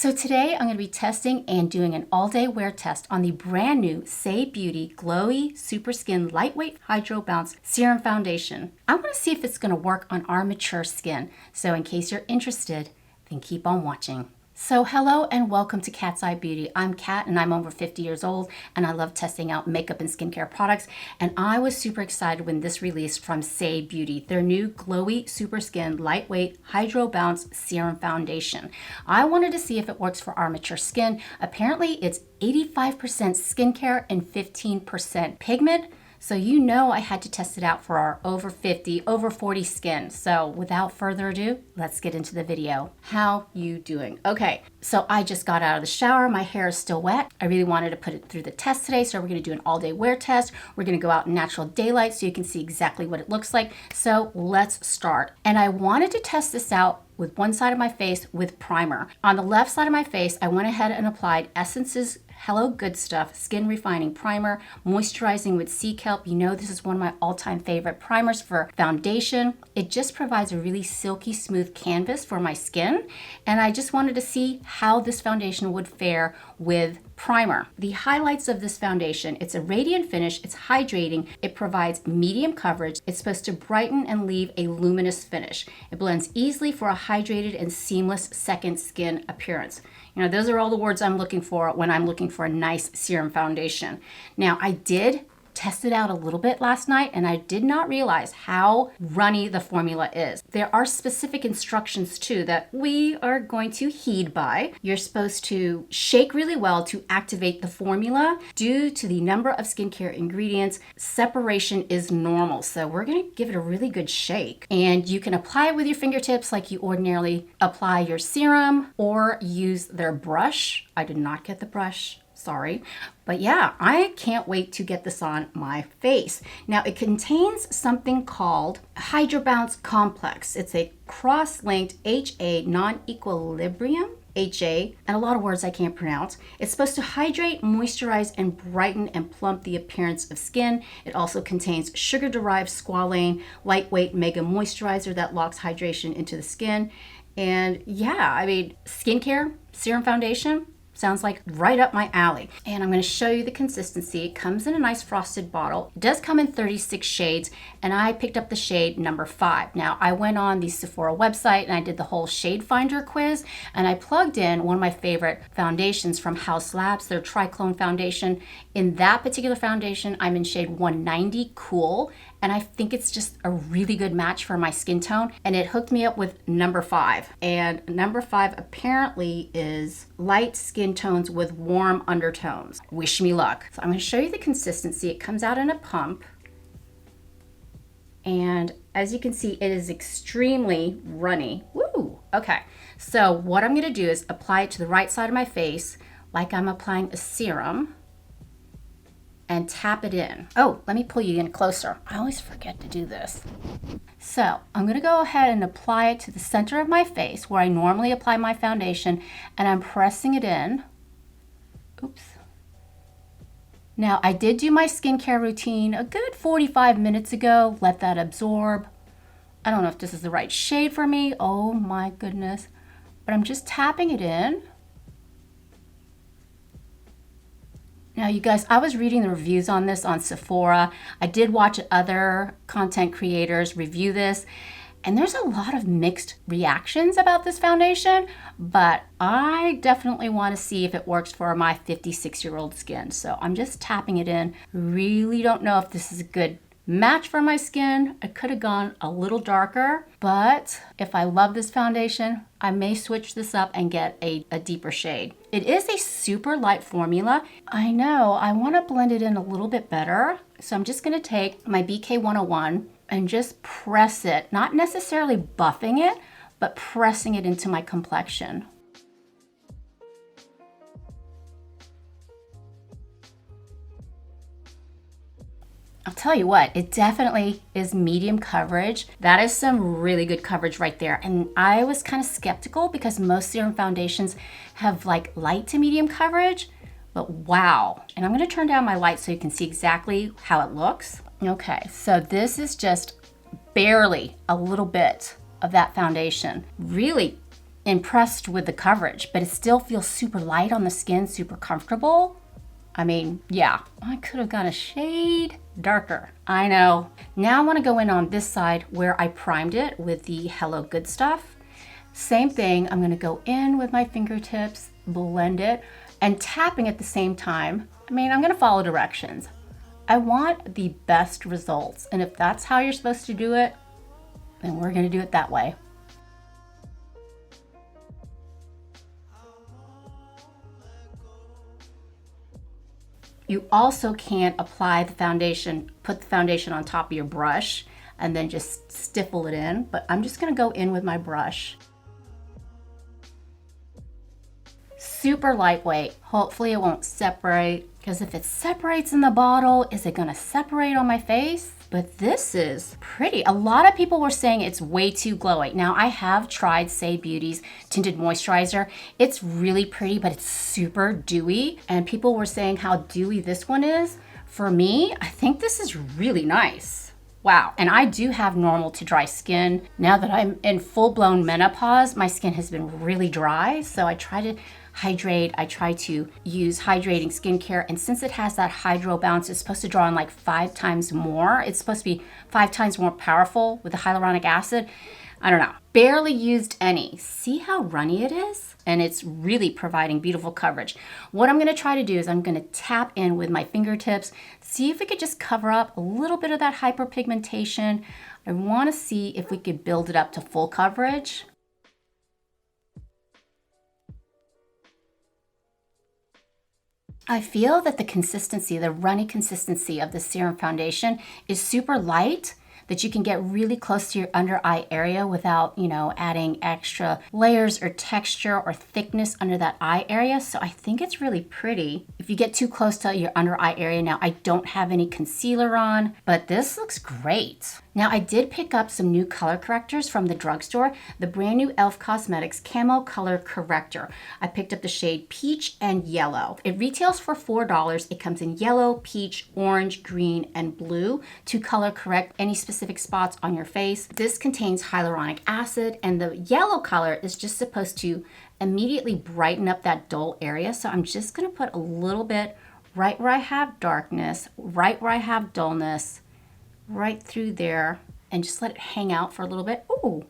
So today I'm going to be testing and doing an all-day wear test on the brand new Saie Beauty Glowy Super Skin Lightweight Hydrobounce Serum Foundation. I want to see if it's going to work on our mature skin. So in case you're interested, then keep on watching. So hello and welcome to Cat's Eye Beauty. I'm Kat and I'm over 50 years old and I love testing out makeup and skincare products. And I was super excited when this released from Saie Beauty, their new Glowy Super Skin Lightweight Hydrobounce Serum Foundation. I wanted to see if it works for our mature skin. Apparently it's 85% skincare and 15% pigment. So you know I had to test it out for our over 50, over 40 skin. So without further ado, let's get into the video. How you doing? Okay, so I just got out of the shower. My hair is still wet. I really wanted to put it through the test today. So we're gonna do an all day wear test. We're gonna go out in natural daylight so you can see exactly what it looks like. So let's start. And I wanted to test this out with one side of my face with primer. On the left side of my face, I went ahead and applied Essence's Hello Good Stuff Skin Refining Primer, moisturizing with sea kelp. You know this is one of my all-time favorite primers for foundation. It just provides a really silky smooth canvas for my skin, and I just wanted to see how this foundation would fare with primer. The highlights of this foundation: it's a radiant finish, it's hydrating, it provides medium coverage, it's supposed to brighten and leave a luminous finish. It blends easily for a hydrated and seamless second skin appearance. You know, those are all the words I'm looking for when I'm looking for a nice serum foundation. Now, I did test it out a little bit last night and I did not realize how runny the formula is. There are specific instructions too that we are going to heed by. You're supposed to shake really well to activate the formula. Due to the number of skincare ingredients, separation is normal. So we're gonna give it a really good shake. And you can apply it with your fingertips like you ordinarily apply your serum, or use their brush. I did not get the brush. Sorry. But yeah, I can't wait to get this on my face. Now it contains something called Hydrobounce Complex. It's a cross-linked HA non-equilibrium, HA, and a lot of words I can't pronounce. It's supposed to hydrate, moisturize, and brighten and plump the appearance of skin. It also contains sugar-derived squalane, lightweight mega moisturizer that locks hydration into the skin. And yeah, I mean, skincare, serum foundation, sounds like right up my alley. And I'm going to show you the consistency. It comes in a nice frosted bottle. It does come in 36 shades, and I picked up the shade number 5. Now, I went on the Sephora website and I did the whole shade finder quiz, and I plugged in one of my favorite foundations from Haus Labs, their Triclone foundation. In that particular foundation, I'm in shade 190 Cool, and I think it's just a really good match for my skin tone, and it hooked me up with number 5. And number 5 apparently is light skin tones with warm undertones. Wish me luck. So I'm going to show you the consistency. It comes out in a pump, and as you can see, it is extremely runny. Woo! Okay, so what I'm going to do is apply it to the right side of my face like I'm applying a serum, and tap it in. Oh, let me pull you in closer. I always forget to do this. So I'm gonna go ahead and apply it to the center of my face where I normally apply my foundation, and I'm pressing it in. Oops. Now, I did do my skincare routine a good 45 minutes ago. Let that absorb. I don't know if this is the right shade for me. Oh my goodness. But I'm just tapping it in. Now, you guys, I was reading the reviews on this on Sephora. I did watch other content creators review this, and there's a lot of mixed reactions about this foundation, but I definitely want to see if it works for my 56-year-old skin. So I'm just tapping it in. Really don't know if this is a good match for my skin. I could have gone a little darker, but if I love this foundation, I may switch this up and get a deeper shade. It is a super light formula. I know, I want to blend it in a little bit better. So I'm just going to take my BK 101 and just press it, not necessarily buffing it, but pressing it into my complexion. I'll tell you what, it definitely is medium coverage. That is some really good coverage right there. And I was kind of skeptical because most serum foundations have like light to medium coverage, but wow. And I'm gonna turn down my light so you can see exactly how it looks. Okay, so this is just barely a little bit of that foundation. Really impressed with the coverage, but it still feels super light on the skin, super comfortable. I mean, yeah, I could have gone a shade darker. I know. Now I want to go in on this side where I primed it with the Hello Good Stuff. Same thing, I'm going to go in with my fingertips, blend it, and tapping at the same time. I mean, I'm going to follow directions. I want the best results, and if that's how you're supposed to do it, then we're going to do it that way. You also can't apply the foundation, put the foundation on top of your brush and then just stipple it in, but I'm just gonna go in with my brush. Super lightweight. Hopefully it won't separate, because if it separates in the bottle, is it gonna separate on my face? But this is pretty. A lot of people were saying it's way too glowy. Now I have tried Saie Beauty's Tinted Moisturizer. It's really pretty, but it's super dewy. And people were saying how dewy this one is. For me, I think this is really nice. Wow, and I do have normal to dry skin. Now that I'm in full-blown menopause, my skin has been really dry, so I try to hydrate. I try to use hydrating skincare, and since it has that Hydrobounce, it's supposed to draw in like 5 times more. It's supposed to be 5 times more powerful with the hyaluronic acid. I don't know. Barely used any. See how runny it is? And it's really providing beautiful coverage. What I'm gonna try to do is I'm gonna tap in with my fingertips, see if we could just cover up a little bit of that hyperpigmentation. I wanna see if we could build it up to full coverage. I feel that the consistency, the runny consistency of the serum foundation is super light, that you can get really close to your under eye area without, you know, adding extra layers or texture or thickness under that eye area. So I think it's really pretty. If you get too close to your under eye area, now I don't have any concealer on, but this looks great. Now I did pick up some new color correctors from the drugstore, the brand new e.l.f. Cosmetics Camo Color Corrector. I picked up the shade Peach and Yellow. It retails for $4. It comes in yellow, peach, orange, green, and blue to color correct any specific spots on your face. This contains hyaluronic acid, and the yellow color is just supposed to immediately brighten up that dull area. So I'm just gonna put a little bit right where I have darkness, right where I have dullness, right through there, and just let it hang out for a little bit. Ooh.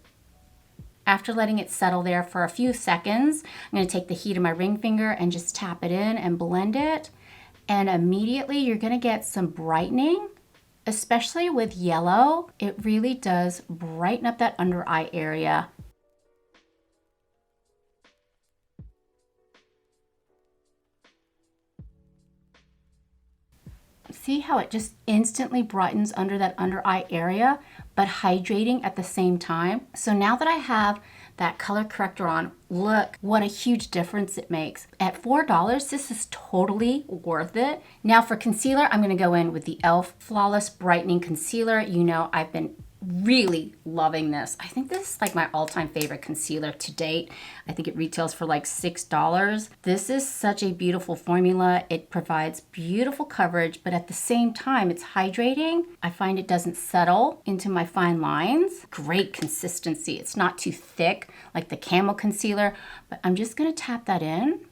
After letting it settle there for a few seconds, I'm gonna take the heat of my ring finger and just tap it in and blend it. And immediately you're gonna get some brightening, especially with yellow. It really does brighten up that under eye area. See how it just instantly brightens under that under eye area, but hydrating at the same time. So now that I have that color corrector on, look what a huge difference it makes. At $4, this is totally worth it. Now for concealer, I'm gonna go in with the e.l.f. Flawless Brightening Concealer. You know, I've been really loving this. I think this is like my all-time favorite concealer to date. I think it retails for like $6. This is such a beautiful formula. It provides beautiful coverage, but at the same time, it's hydrating. I find it doesn't settle into my fine lines. Great consistency. It's not too thick like the Camo concealer, but I'm just gonna tap that in.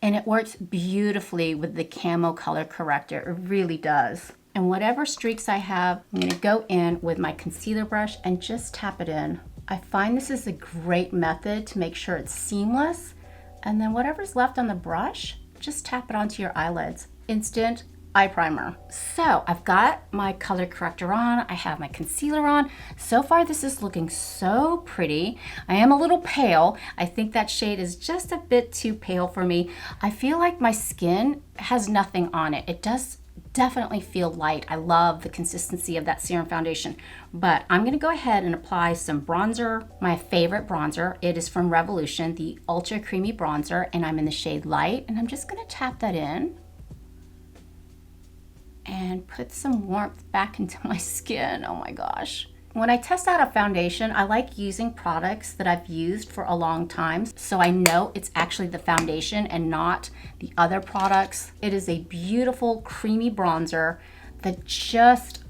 And it works beautifully with the Camo Color Corrector. It really does. And whatever streaks I have, I'm gonna go in with my concealer brush and just tap it in. I find this is a great method to make sure it's seamless. And then whatever's left on the brush, just tap it onto your eyelids. Instant eye primer. So I've got my color corrector on, I have my concealer on. So far this is looking so pretty. I am a little pale. I think that shade is just a bit too pale for me. I feel like my skin has nothing on it. It does definitely feel light. I love the consistency of that serum foundation, but I'm gonna go ahead and apply some bronzer, my favorite bronzer. It is from Revolution, the Ultra Creamy Bronzer, and I'm in the shade Light, and I'm just gonna tap that in and put some warmth back into my skin. Oh my gosh. When I test out a foundation, I like using products that I've used for a long time, so I know it's actually the foundation and not the other products. It is a beautiful creamy bronzer that just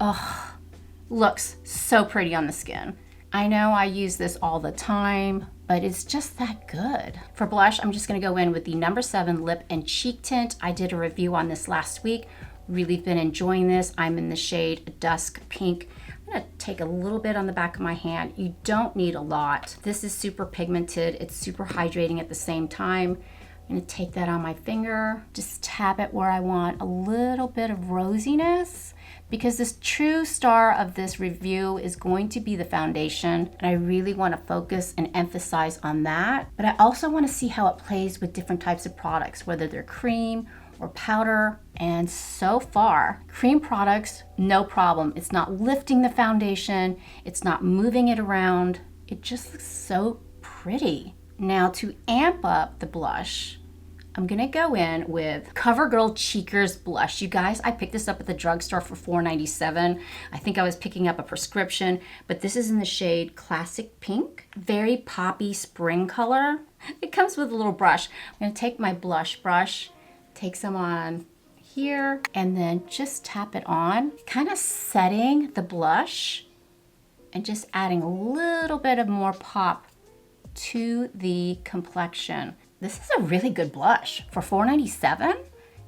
looks so pretty on the skin. I know I use this all the time, but it's just that good. For blush, I'm just gonna go in with the number 7 Lip and Cheek Tint. I did a review on this last week. Really been enjoying this. I'm in the shade Dusk Pink. I'm gonna take a little bit on the back of my hand. You don't need a lot. This is super pigmented. It's super hydrating at the same time. I'm gonna take that on my finger, just tap it where I want a little bit of rosiness, because this true star of this review is going to be the foundation, and I really want to focus and emphasize on that. But I also want to see how it plays with different types of products, whether they're cream or powder. And so far, cream products, no problem. It's not lifting the foundation, it's not moving it around. It just looks so pretty. Now to amp up the blush, I'm gonna go in with CoverGirl Cheekers Blush. You guys, I picked this up at the drugstore for $4.97. I think I was picking up a prescription, but this is in the shade Classic Pink. Very poppy spring color. It comes with a little brush. I'm gonna take my blush brush, take some on here, and then just tap it on, kind of setting the blush and just adding a little bit of more pop to the complexion. This is a really good blush. For $4.97,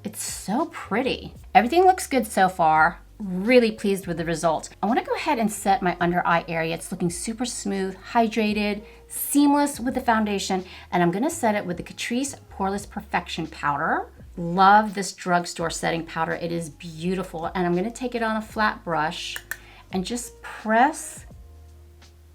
it's so pretty. Everything looks good so far. Really pleased with the results. I wanna go ahead and set my under eye area. It's looking super smooth, hydrated, seamless with the foundation, and I'm gonna set it with the Catrice Poreless Perfection Powder. Love this drugstore setting powder. It is beautiful, and I'm gonna take it on a flat brush and just press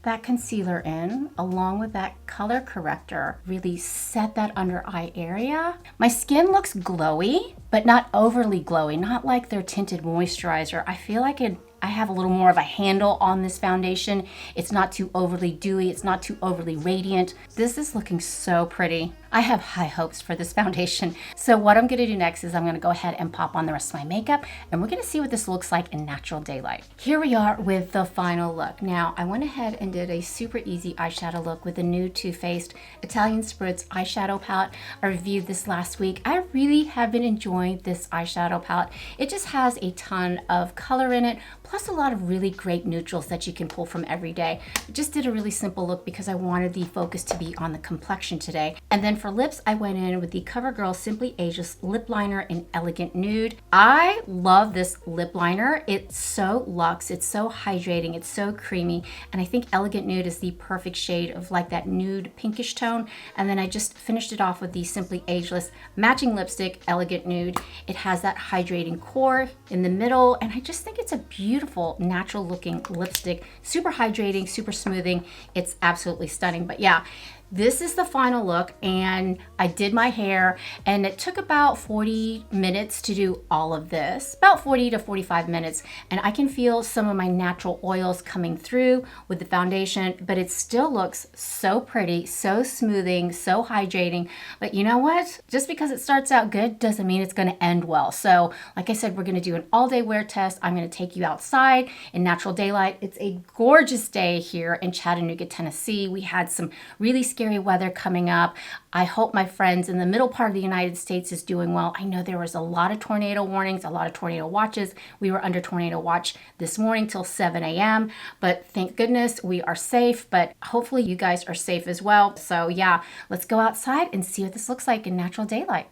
that concealer in along with that color corrector. Really set that under eye area. My skin looks glowy, but not overly glowy, not like their tinted moisturizer. I feel like I have a little more of a handle on this foundation. It's not too overly dewy, it's not too overly radiant. This is looking so pretty. I have high hopes for this foundation. So what I'm gonna do next is I'm gonna go ahead and pop on the rest of my makeup, and we're gonna see what this looks like in natural daylight. Here we are with the final look. Now, I went ahead and did a super easy eyeshadow look with the Nude Too Faced Italian Spritz eyeshadow palette. I reviewed this last week. I really have been enjoying this eyeshadow palette. It just has a ton of color in it, plus a lot of really great neutrals that you can pull from every day. I just did a really simple look because I wanted the focus to be on the complexion today. And then for lips, I went in with the CoverGirl Simply Ageless Lip Liner in Elegant Nude. I love this lip liner. It's so luxe, it's so hydrating, it's so creamy, and I think Elegant Nude is the perfect shade of like that nude pinkish tone. And then I just finished it off with the Simply Ageless matching lipstick, Elegant Nude. It has that hydrating core in the middle, and I just think it's a beautiful, natural looking lipstick. Super hydrating, super smoothing. It's absolutely stunning. But yeah, this is the final look, and I did my hair, and it took about 40 minutes to do all of this, about 40 to 45 minutes, and I can feel some of my natural oils coming through with the foundation, but it still looks so pretty, so smoothing, so hydrating. But you know what? Just because it starts out good doesn't mean it's gonna end well. So like I said, we're gonna do an all-day wear test. I'm gonna take you outside in natural daylight. It's a gorgeous day here in Chattanooga, Tennessee. We had some really scary weather coming up. I hope my friends in the middle part of the United States is doing well. I know there was a lot of tornado warnings, a lot of tornado watches. We were under tornado watch this morning till 7 a.m. But thank goodness we are safe, but hopefully you guys are safe as well. So yeah, let's go outside and see what this looks like in natural daylight.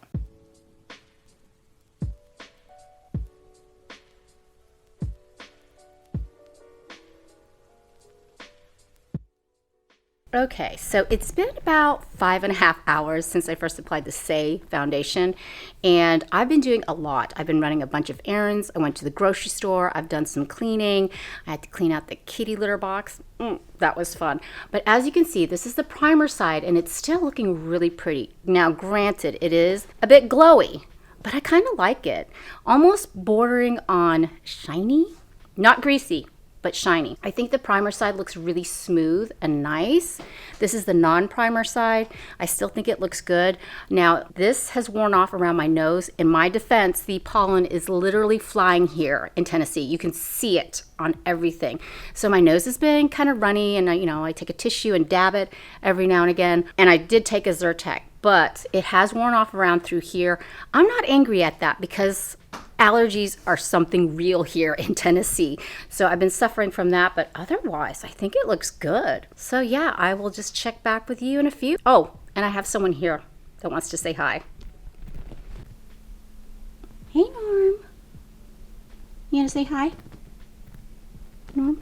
Okay, so it's been about 5.5 hours since I first applied the Saie foundation, and I've been doing a lot. I've been running a bunch of errands. I went to the grocery store. I've done some cleaning. I had to clean out the kitty litter box. That was fun. But as you can see, this is the primer side, and it's still looking really pretty. Now, granted, it is a bit glowy, but I kind of like it. Almost bordering on shiny, not greasy, but shiny. I think the primer side looks really smooth and nice. This is the non-primer side. I still think it looks good. Now, this has worn off around my nose. In my defense, the pollen is literally flying here in Tennessee. You can see it on everything. So my nose has been kind of runny, and I take a tissue and dab it every now and again. And I did take a Zyrtec, but it has worn off around through here. I'm not angry at that because Allergies are something real here in Tennessee. So I've been suffering from that, but otherwise, I think it looks good. So yeah, I will just check back with you in a few. Oh, and I have someone here that wants to say hi. Hey, Norm. You gonna say hi? Norm?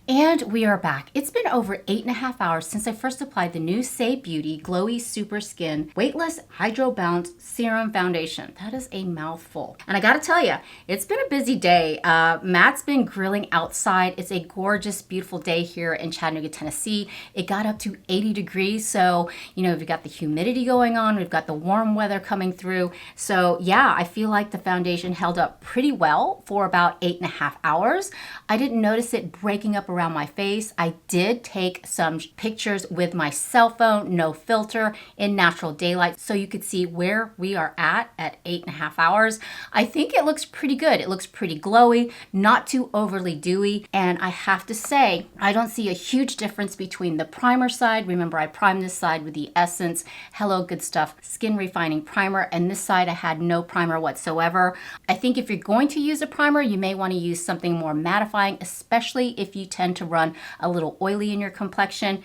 And we are back. It's been over 8.5 hours since I first applied the new Saie Beauty Glowy Super Skin Weightless Hydrobounce Serum Foundation. That is a mouthful. And I gotta tell you, it's been a busy day. Matt's been grilling outside. It's a gorgeous, beautiful day here in Chattanooga, Tennessee. It got up to 80 degrees. So, you know, we've got the humidity going on. We've got the warm weather coming through. So yeah, I feel like the foundation held up pretty well for about 8.5 hours. I didn't notice it breaking up around my face. I did take some pictures with my cell phone, no filter, in natural daylight, so you could see where we are at 8.5 hours. I think it looks pretty good. It looks pretty glowy, not too overly dewy, and I have to say, I don't see a huge difference between the primer side. Remember, I primed this side with the Essence Hello Good Stuff Skin Refining Primer, and this side I had no primer whatsoever. I think if you're going to use a primer, you may want to use something more mattifying, especially if you tend to run a little oily in your complexion.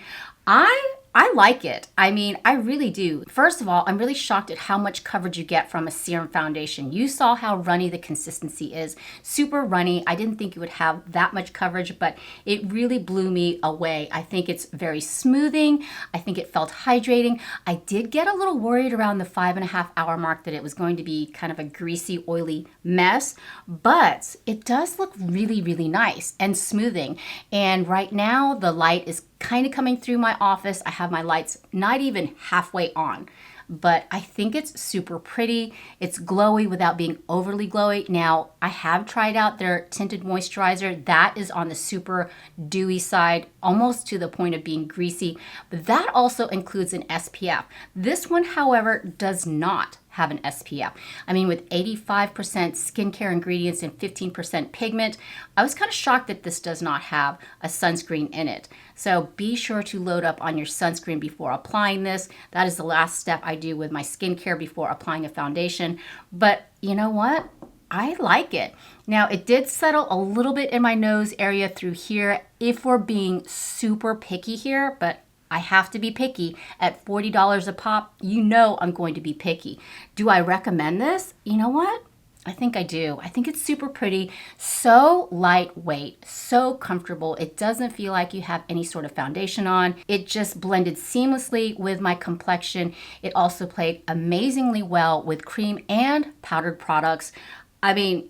I like it. I mean, I really do. First of all, I'm really shocked at how much coverage you get from a serum foundation. You saw how runny the consistency is. Super runny. I didn't think it would have that much coverage, but it really blew me away. I think it's very smoothing. I think it felt hydrating. I did get a little worried around the 5.5 hour mark that it was going to be kind of a greasy, oily mess, but it does look really, really nice and smoothing. And right now, the light is kind of coming through my office. I have my lights not even halfway on, but I think it's super pretty. It's glowy without being overly glowy. Now, I have tried out their tinted moisturizer. That is on the super dewy side, almost to the point of being greasy, but that also includes an SPF. This one, however, does not have an SPF. I mean, with 85% skincare ingredients and 15% pigment, I was kind of shocked that this does not have a sunscreen in it. So be sure to load up on your sunscreen before applying this. That is the last step I do with my skincare before applying a foundation. But you know what? I like it. Now, it did settle a little bit in my nose area through here if we're being super picky here, but I have to be picky. At $40 a pop, you know I'm going to be picky. Do I recommend this? You know what? I think I do. I think it's super pretty, so lightweight, so comfortable. It doesn't feel like you have any sort of foundation on. It just blended seamlessly with my complexion. It also played amazingly well with cream and powdered products. I mean,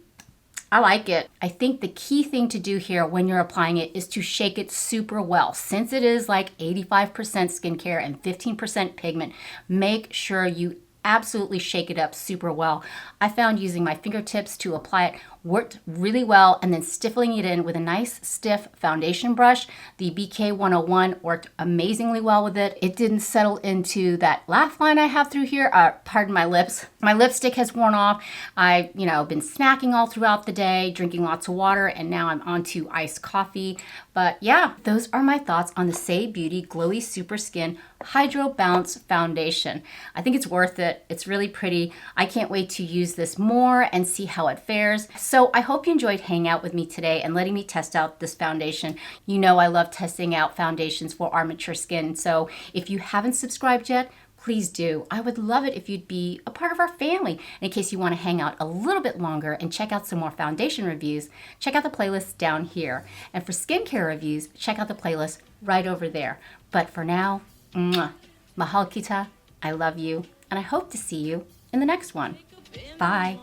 I like it. I think the key thing to do here when you're applying it is to shake it super well. Since it is like 85% skincare and 15% pigment, make sure you absolutely shake it up super well. I found using my fingertips to apply it worked really well, and then stiffling it in with a nice stiff foundation brush. The BK 101 worked amazingly well with it. It didn't settle into that laugh line I have through here. Pardon my lips. My lipstick has worn off. I've, been snacking all throughout the day, drinking lots of water, and now I'm on to iced coffee. But yeah, those are my thoughts on the Saie Beauty Glowy Super Skin Hydrobounce Foundation. I think it's worth it. It's really pretty. I can't wait to use this more and see how it fares. So I hope you enjoyed hanging out with me today and letting me test out this foundation. You know I love testing out foundations for our mature skin. So if you haven't subscribed yet, please do. I would love it if you'd be a part of our family. In case you want to hang out a little bit longer and check out some more foundation reviews, check out the playlist down here. And for skincare reviews, check out the playlist right over there. But for now, mahal kita, I love you, and I hope to see you in the next one. Bye.